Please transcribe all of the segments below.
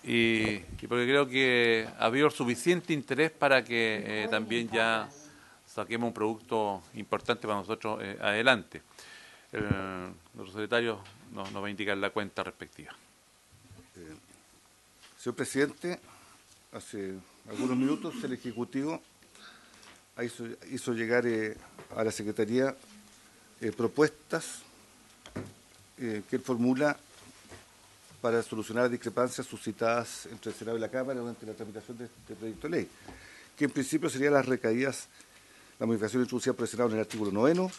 y porque creo que ha habido suficiente interés para que también ya saquemos un producto importante para nosotros adelante. Nuestro secretario nos va a indicar la cuenta respectiva. Señor presidente, hace algunos minutos el Ejecutivo hizo llegar a la Secretaría propuestas que él formula para solucionar discrepancias suscitadas entre el Senado y la Cámara durante la tramitación de este proyecto de ley, que en principio serían las recaídas, la modificación introducida por el Senado en el artículo 9,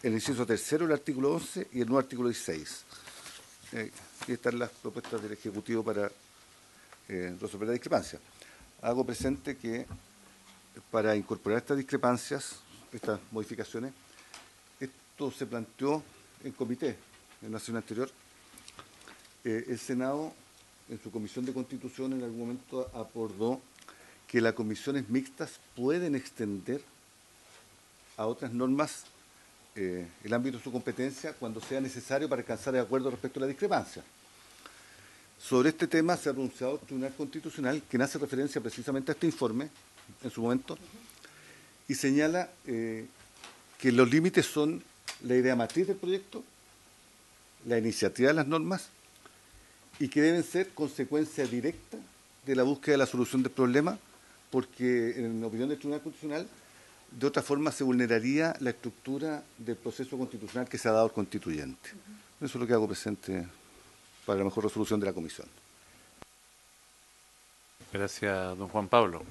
el inciso tercero del artículo 11 y el nuevo artículo 16. Aquí están las propuestas del Ejecutivo para resolver la discrepancia. Hago presente que para incorporar estas discrepancias, estas modificaciones, esto se planteó en comité en la sesión anterior. El Senado, en su Comisión de Constitución, en algún momento acordó que las comisiones mixtas pueden extender a otras normas el ámbito de su competencia cuando sea necesario para alcanzar el acuerdo respecto a la discrepancia. Sobre este tema se ha pronunciado el Tribunal Constitucional, que hace referencia precisamente a este informe, en su momento, y señala que los límites son la idea matriz del proyecto, la iniciativa de las normas, y que deben ser consecuencia directa de la búsqueda de la solución del problema, porque, en opinión del Tribunal Constitucional, de otra forma se vulneraría la estructura del proceso constitucional que se ha dado al constituyente. Eso es lo que hago presente para la mejor resolución de la comisión. Gracias, don Juan Pablo.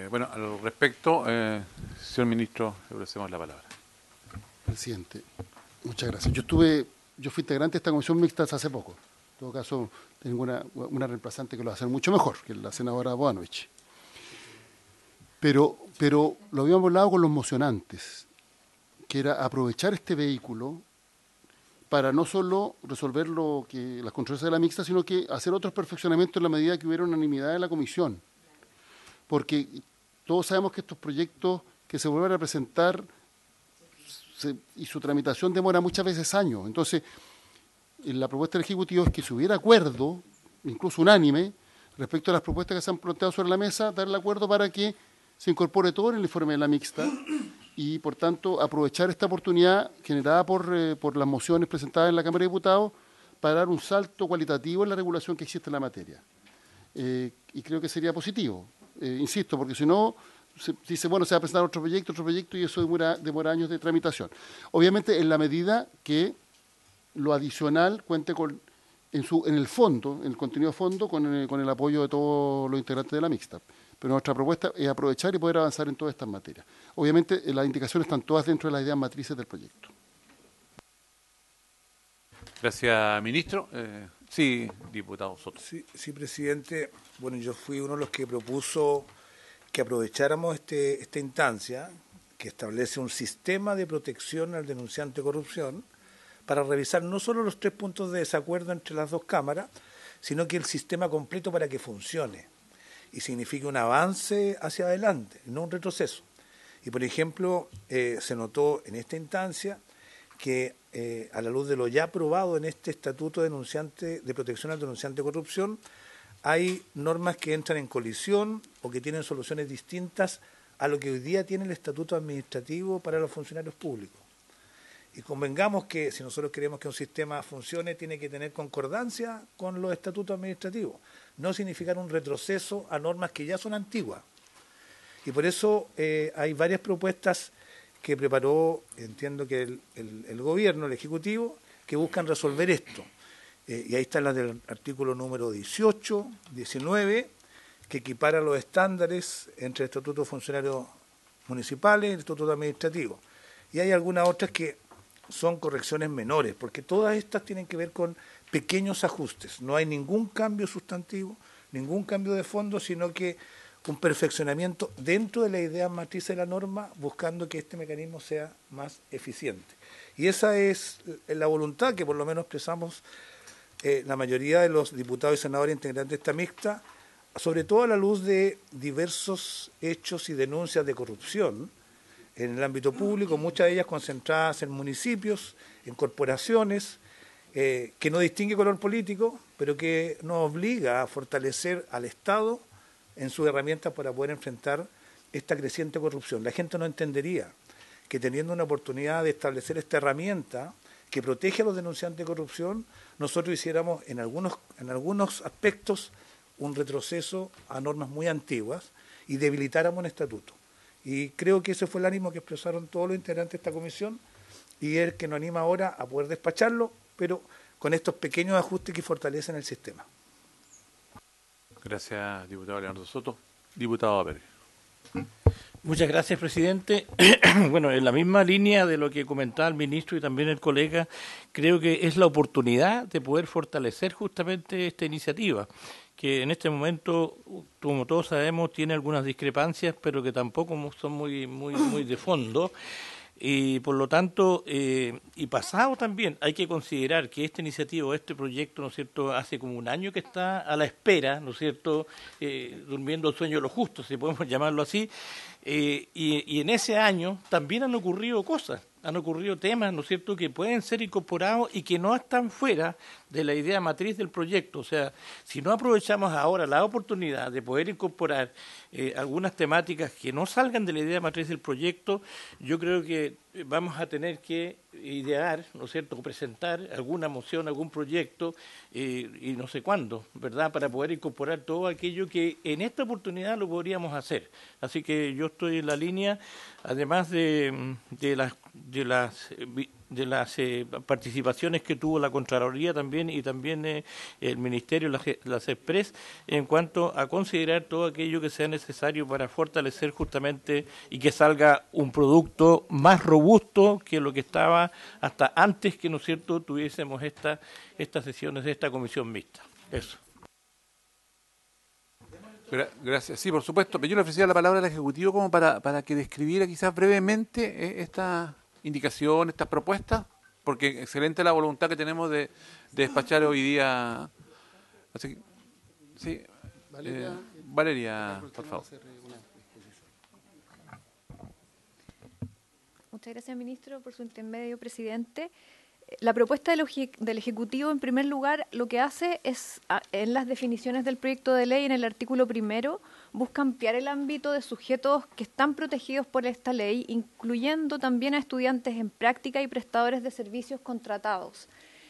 Bueno, al respecto, señor ministro, le ofrecemos la palabra. Presidente, muchas gracias. Yo fui integrante de esta comisión mixta hace poco. En todo caso, tengo una reemplazante que lo va a hacer mucho mejor, que es la senadora Boanovich. Pero lo habíamos hablado con los mocionantes, que era aprovechar este vehículo para no solo resolver las controversias de la mixta, sino que hacer otros perfeccionamientos en la medida que hubiera unanimidad en la comisión. Porque todos sabemos que estos proyectos que se vuelven a presentar y su tramitación demora muchas veces años. Entonces, la propuesta del Ejecutivo es que si hubiera acuerdo, incluso unánime, respecto a las propuestas que se han planteado sobre la mesa, dar el acuerdo para que se incorpore todo en el informe de la mixta y, por tanto, aprovechar esta oportunidad generada por las mociones presentadas en la Cámara de Diputados para dar un salto cualitativo en la regulación que existe en la materia. Y creo que sería positivo, insisto, porque si no, se dice, bueno, se va a presentar otro proyecto y eso demora años de tramitación. Obviamente, en la medida que lo adicional cuente en el fondo, en el contenido de fondo, con el apoyo de todos los integrantes de la mixta. Pero nuestra propuesta es aprovechar y poder avanzar en todas estas materias. Obviamente, las indicaciones están todas dentro de las ideas matrices del proyecto. Gracias, ministro. Sí, diputado Soto. Sí, presidente. Bueno, yo fui uno de los que propuso que aprovecháramos esta instancia que establece un sistema de protección al denunciante de corrupción para revisar no solo los 3 puntos de desacuerdo entre las dos cámaras, sino que el sistema completo para que funcione y signifique un avance hacia adelante, no un retroceso. Y, por ejemplo, se notó en esta instancia que, a la luz de lo ya aprobado en este Estatuto de Protección al Denunciante de Corrupción, hay normas que entran en colisión o que tienen soluciones distintas a lo que hoy día tiene el Estatuto Administrativo para los funcionarios públicos. Y convengamos que si nosotros queremos que un sistema funcione, tiene que tener concordancia con los estatutos administrativos, no significar un retroceso a normas que ya son antiguas. Y por eso hay varias propuestas que preparó, entiendo que el gobierno, el Ejecutivo, que buscan resolver esto. Y ahí están las del artículo número 18, 19, que equipara los estándares entre el Estatuto de Funcionarios Municipales y el Estatuto Administrativo. Y hay algunas otras que son correcciones menores, porque todas estas tienen que ver con pequeños ajustes. No hay ningún cambio sustantivo, ningún cambio de fondo, sino que un perfeccionamiento dentro de la idea matriz de la norma, buscando que este mecanismo sea más eficiente. Y esa es la voluntad que por lo menos expresamos la mayoría de los diputados y senadores integrantes de esta mixta, sobre todo a la luz de diversos hechos y denuncias de corrupción en el ámbito público, muchas de ellas concentradas en municipios, en corporaciones, que no distingue color político, pero que nos obliga a fortalecer al Estado en sus herramientas para poder enfrentar esta creciente corrupción. La gente no entendería que teniendo una oportunidad de establecer esta herramienta que protege a los denunciantes de corrupción, nosotros hiciéramos en algunos aspectos un retroceso a normas muy antiguas y debilitáramos un estatuto. Y creo que ese fue el ánimo que expresaron todos los integrantes de esta comisión y es el que nos anima ahora a poder despacharlo, pero con estos pequeños ajustes que fortalecen el sistema. Gracias, diputado Leonardo Soto. Diputado Pérez. Muchas gracias, presidente. Bueno, en la misma línea de lo que comentaba el ministro y también el colega, creo que es la oportunidad de poder fortalecer justamente esta iniciativa, que en este momento, como todos sabemos, tiene algunas discrepancias, pero que tampoco son muy de fondo. Y por lo tanto, y pasado también, hay que considerar que esta iniciativa, este proyecto, ¿no es cierto?, hace como un año que está a la espera, ¿no es cierto?, durmiendo el sueño de los justos, si podemos llamarlo así, y en ese año también han ocurrido cosas, han ocurrido temas, ¿no es cierto?, que pueden ser incorporados y que no están fuera de la idea matriz del proyecto. O sea, si no aprovechamos ahora la oportunidad de poder incorporar algunas temáticas que no salgan de la idea matriz del proyecto, yo creo que vamos a tener que idear, ¿no es cierto?, presentar alguna moción, algún proyecto, y no sé cuándo, ¿verdad?, para poder incorporar todo aquello que en esta oportunidad lo podríamos hacer. Así que yo estoy en la línea, además de las participaciones que tuvo la Contraloría también y también el Ministerio, las Express, en cuanto a considerar todo aquello que sea necesario para fortalecer justamente y que salga un producto más robusto que lo que estaba hasta antes que, ¿no es cierto?, tuviésemos estas sesiones de esta comisión mixta. Eso. Gracias. Sí, por supuesto. Pero yo le ofrecía la palabra al Ejecutivo como para que describiera quizás brevemente estas indicaciones, estas propuestas, porque excelente la voluntad que tenemos de despachar hoy día. Así que, sí, Valeria, por favor. Muchas gracias, ministro, por su intermedio, presidente. La propuesta del Ejecutivo, en primer lugar, lo que hace es, en las definiciones del proyecto de ley, en el artículo 1, busca ampliar el ámbito de sujetos que están protegidos por esta ley, incluyendo también a estudiantes en práctica y prestadores de servicios contratados.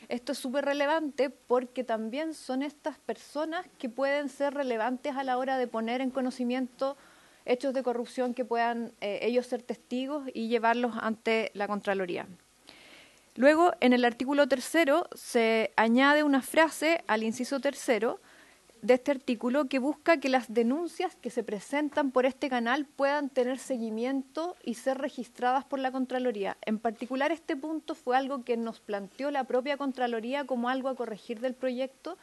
Esto es súper relevante porque también son estas personas que pueden ser relevantes a la hora de poner en conocimiento hechos de corrupción que puedan ellos ser testigos y llevarlos ante la Contraloría. Luego, en el artículo 3 se añade una frase al inciso 3 de este artículo que busca que las denuncias que se presentan por este canal puedan tener seguimiento y ser registradas por la Contraloría. En particular, este punto fue algo que nos planteó la propia Contraloría como algo a corregir del proyecto,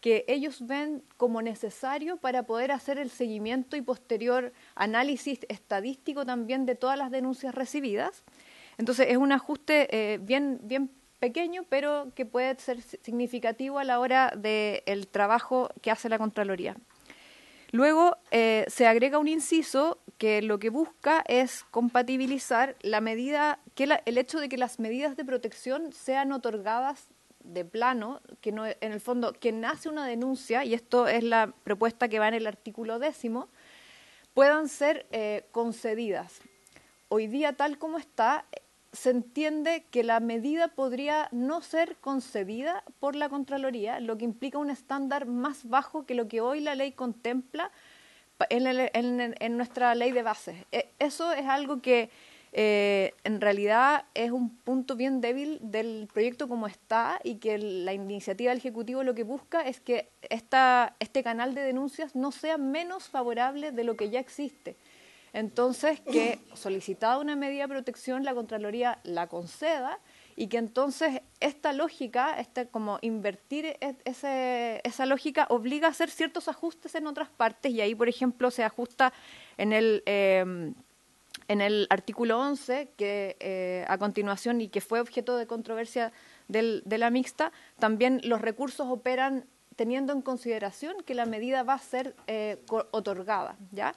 que ellos ven como necesario para poder hacer el seguimiento y posterior análisis estadístico también de todas las denuncias recibidas. Entonces es un ajuste bien pequeño, pero que puede ser significativo a la hora del trabajo que hace la Contraloría. Luego se agrega un inciso que lo que busca es compatibilizar la medida, el hecho de que las medidas de protección sean otorgadas de plano, que no, en el fondo quien hace una denuncia, y esto es la propuesta que va en el artículo 10, puedan ser concedidas. Hoy día, tal como está, se entiende que la medida podría no ser concedida por la Contraloría, lo que implica un estándar más bajo que lo que hoy la ley contempla en nuestra ley de bases. Eso es algo que en realidad es un punto bien débil del proyecto como está, y que la iniciativa del Ejecutivo lo que busca es que este canal de denuncias no sea menos favorable de lo que ya existe. Entonces, que solicitada una medida de protección, la Contraloría la conceda, y que entonces esta lógica, como invertir esa lógica, obliga a hacer ciertos ajustes en otras partes, y ahí, por ejemplo, se ajusta en el artículo 11, que a continuación, y que fue objeto de controversia de la mixta, también los recursos operan teniendo en consideración que la medida va a ser otorgada, ¿ya?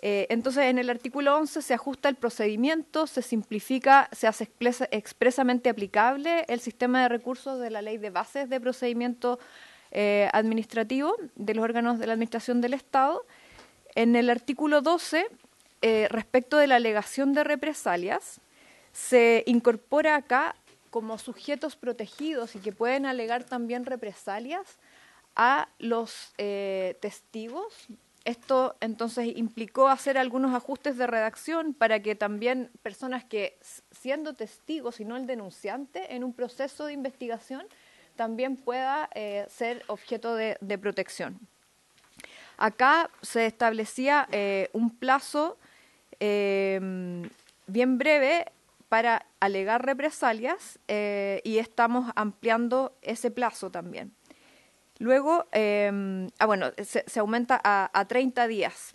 Entonces, en el artículo 11 se ajusta el procedimiento, se simplifica, se hace expresamente aplicable el sistema de recursos de la Ley de Bases de Procedimiento Administrativo de los órganos de la Administración del Estado. En el artículo 12, respecto de la alegación de represalias, se incorpora acá como sujetos protegidos y que pueden alegar también represalias a los testigos. Esto entonces implicó hacer algunos ajustes de redacción para que también personas que, siendo testigos y no el denunciante, en un proceso de investigación, también pueda ser objeto de protección. Acá se establecía un plazo bien breve para alegar represalias y estamos ampliando ese plazo también. Luego, se aumenta a 30 días.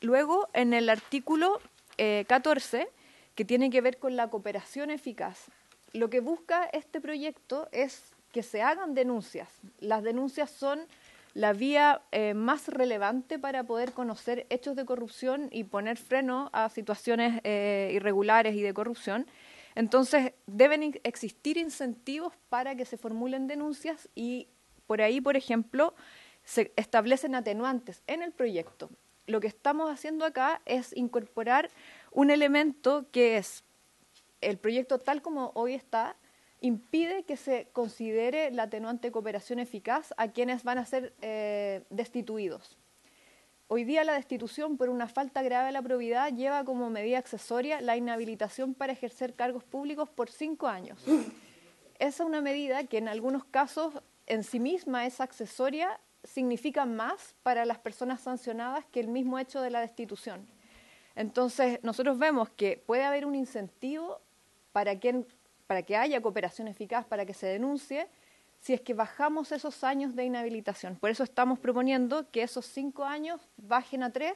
Luego, en el artículo 14, que tiene que ver con la cooperación eficaz, lo que busca este proyecto es que se hagan denuncias. Las denuncias son la vía más relevante para poder conocer hechos de corrupción y poner freno a situaciones irregulares y de corrupción. Entonces, deben existir incentivos para que se formulen denuncias y por ahí, por ejemplo, se establecen atenuantes en el proyecto. Lo que estamos haciendo acá es incorporar un elemento que es el proyecto tal como hoy está, impide que se considere la atenuante cooperación eficaz a quienes van a ser destituidos. Hoy día la destitución por una falta grave a la probidad lleva como medida accesoria la inhabilitación para ejercer cargos públicos por 5 años. Esa es una medida que en algunos casos en sí misma es accesoria, significa más para las personas sancionadas que el mismo hecho de la destitución. Entonces nosotros vemos que puede haber un incentivo para que haya cooperación eficaz, para que se denuncie, si es que bajamos esos años de inhabilitación. Por eso estamos proponiendo que esos 5 años bajen a 3,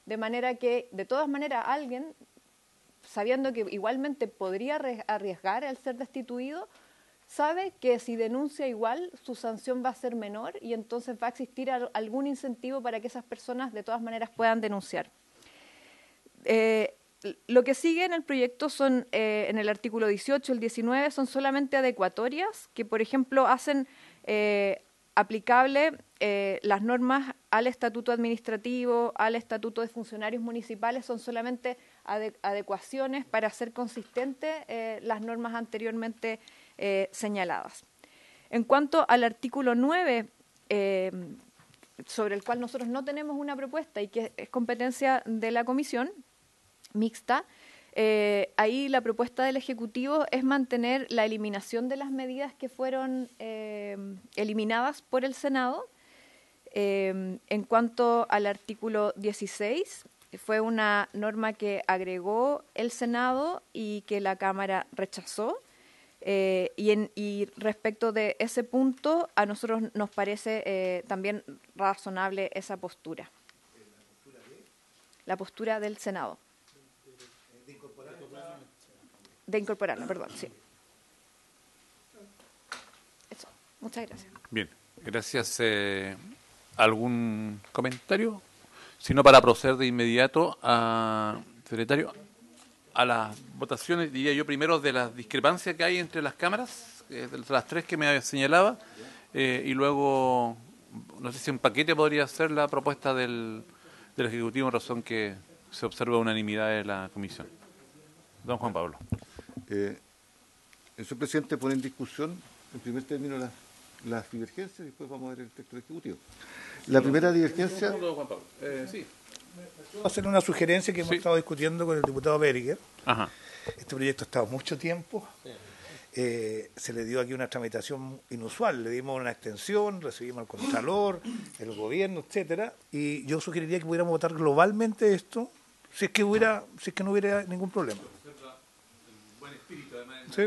de manera que, de todas maneras, alguien, sabiendo que igualmente podría arriesgar al ser destituido, sabe que si denuncia igual, su sanción va a ser menor y entonces va a existir algún incentivo para que esas personas, de todas maneras, puedan denunciar. Lo que sigue en el proyecto son, en el artículo 18, el 19, son solamente adecuatorias que, por ejemplo, hacen aplicable las normas al estatuto administrativo, al estatuto de funcionarios municipales, son solamente adecuaciones para hacer consistentes las normas anteriormente señaladas. En cuanto al artículo 9, sobre el cual nosotros no tenemos una propuesta y que es competencia de la comisión mixta, ahí la propuesta del Ejecutivo es mantener la eliminación de las medidas que fueron eliminadas por el Senado. En cuanto al artículo 16, fue una norma que agregó el Senado y que la Cámara rechazó. Y respecto de ese punto, a nosotros nos parece también razonable esa postura. La postura del Senado. De incorporarla, perdón, sí. Eso, muchas gracias. Bien, gracias. ¿Algún comentario? Si no, para proceder de inmediato secretario, a las votaciones, diría yo primero, de las discrepancias que hay entre las cámaras, de las 3 que me señalaba, y luego, no sé si en paquete podría ser la propuesta del Ejecutivo, en razón que se observa unanimidad de la comisión. Don Juan Pablo. El señor presidente pone en discusión, en primer término, las divergencias, y después vamos a ver el texto del Ejecutivo. La primera divergencia... Juan Pablo. Sí. Voy a hacer una sugerencia que hemos estado discutiendo con el diputado Berger. Ajá. Este proyecto ha estado mucho tiempo. Se le dio aquí una tramitación inusual. Le dimos una extensión, recibimos al Contralor, el gobierno, etcétera. Y yo sugeriría que pudiéramos votar globalmente esto, si es que no hubiera ningún problema. Sí.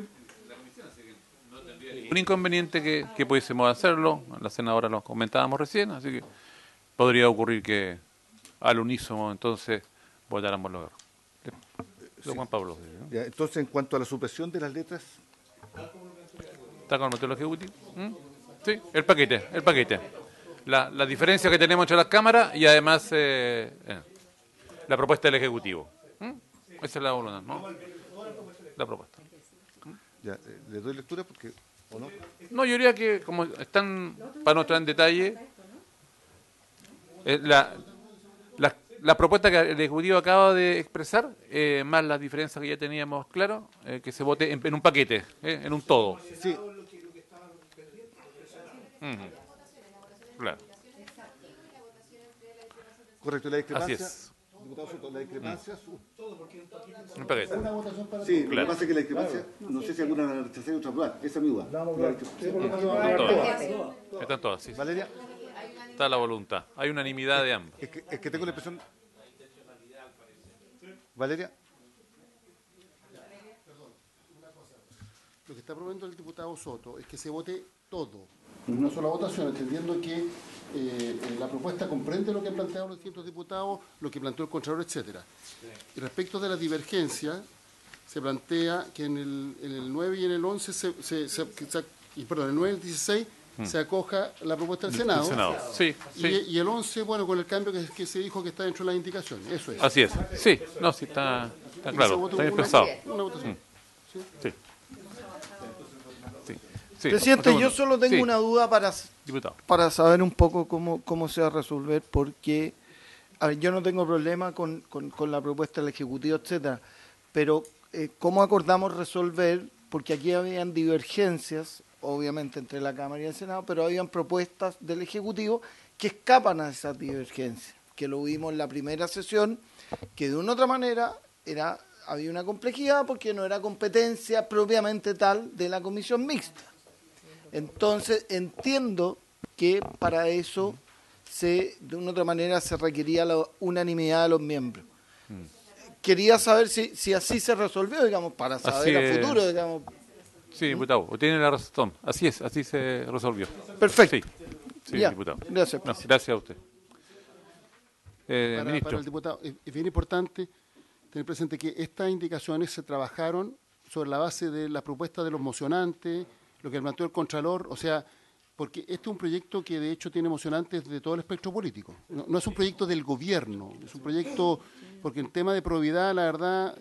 Un inconveniente que pudiésemos hacerlo, la senadora lo comentábamos recién, así que podría ocurrir que al unísono entonces votáramos los errores. Sí. Juan Pablo. ¿No? Ya, entonces, en cuanto a la supresión de las letras... ¿Está con el modelo ejecutivo? ¿Mm? Sí, el paquete. la diferencia que tenemos entre las cámaras y además la propuesta del Ejecutivo. Esa es la voluntad, ¿no? La propuesta. Ya, ¿le doy lectura porque o no? No, yo diría que como están, para no entrar en detalle, la propuesta que el Ejecutivo acaba de expresar, más las diferencias que ya teníamos claro, que se vote en un paquete, en un todo. Sí. Claro. Correcto, la discrepancia. Así es. Diputado Soto, la discrepancia. Un paquete. Sí, lo Claro. que pasa es que la discrepancia, no sé si alguna la rechazar y otra aprobar. Esa es mi duda. Están todas, sí. Valeria, Está la voluntad. Hay unanimidad de ambas. es que tengo la impresión. Valeria, Lo que está proponiendo el diputado Soto es que se vote todo en una sola votación, entendiendo que la propuesta comprende lo que han planteado los distintos diputados, lo que planteó el Contralor, etcétera. Y respecto de la divergencia, se plantea que en el 9 y en el 11, perdón, en el 9 y el 16 se acoja la propuesta del Senado. Sí, sí. Y el 11, bueno, con el cambio que se dijo que está dentro de las indicaciones. Eso es. Así es. Sí, no, sí, está Y que se claro. vote Está bien una- pensado. Una votación. ¿Sí? Sí. Sí. Presidente, yo solo tengo Sí, una duda diputado. para saber un poco cómo se va a resolver, porque a ver, yo no tengo problema con la propuesta del Ejecutivo, etcétera, pero ¿cómo acordamos resolver? Porque aquí habían divergencias, obviamente, entre la Cámara y el Senado, pero habían propuestas del Ejecutivo que escapan a esas divergencias, que lo vimos en la primera sesión, que de una u otra manera había una complejidad porque no era competencia propiamente tal de la comisión mixta. Entonces, entiendo que para eso de una u otra manera se requería la unanimidad de los miembros. Quería saber si así se resolvió, digamos, para saber a futuro, digamos. Sí, diputado, tiene la razón. Así es, así se resolvió. Perfecto. Sí, Ya, diputado. gracias. No, gracias a usted. Para Ministro. el diputado, es bien importante tener presente que estas indicaciones se trabajaron sobre la base de la propuesta de los mocionantes, lo que planteó el Contralor, o sea, porque este es un proyecto que de hecho tiene mocionantes de todo el espectro político. No es un proyecto del gobierno, es un proyecto, porque en tema de probidad, la verdad,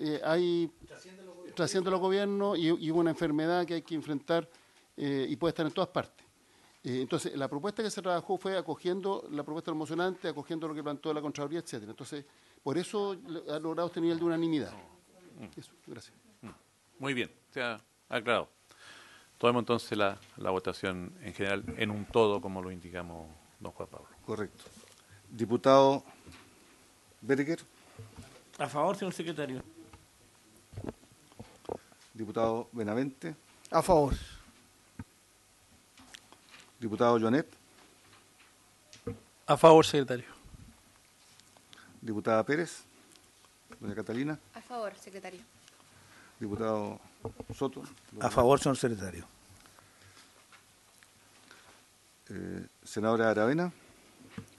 trasciende los gobiernos y una enfermedad que hay que enfrentar y puede estar en todas partes. Entonces, la propuesta que se trabajó fue acogiendo la propuesta del mocionante, acogiendo lo que planteó la Contraloría, etcétera. Entonces, por eso ha logrado este nivel de unanimidad. Eso, gracias. Muy bien, se ha aclarado. Tomemos entonces la votación en general en un todo, como lo indicamos don Juan Pablo. correcto. Diputado Berenguer, A favor, señor secretario. diputado Benavente, A favor. diputado Joanet, A favor, secretario. diputada Pérez, doña Catalina, A favor, secretario. diputado Soto, A favor, señor secretario. senadora Aravena,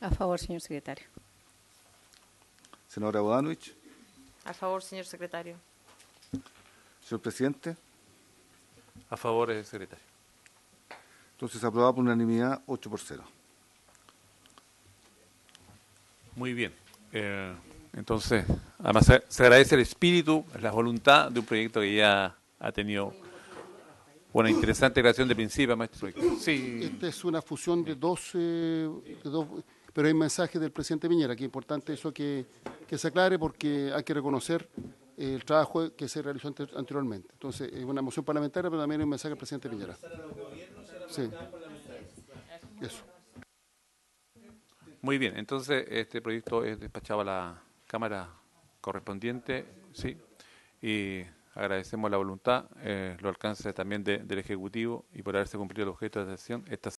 A favor, señor secretario. senadora Bodanovich, A favor, señor secretario. señor presidente. A favor, secretario. Entonces, aprobado por unanimidad, 8-0. Muy bien. Entonces, además se agradece el espíritu, la voluntad de un proyecto que ya ha tenido una interesante creación de principio, maestro. Sí, Esta es una fusión de dos, pero hay mensajes del presidente Piñera, que es importante eso que se aclare porque hay que reconocer el trabajo que se realizó anteriormente. Entonces, es una moción parlamentaria, pero también hay un mensaje del presidente Piñera. Sí. Eso. muy bien. Entonces, este proyecto es despachado a la Cámara correspondiente, sí, y agradecemos la voluntad, los alcances también del Ejecutivo y por haberse cumplido el objeto de la sesión. Esta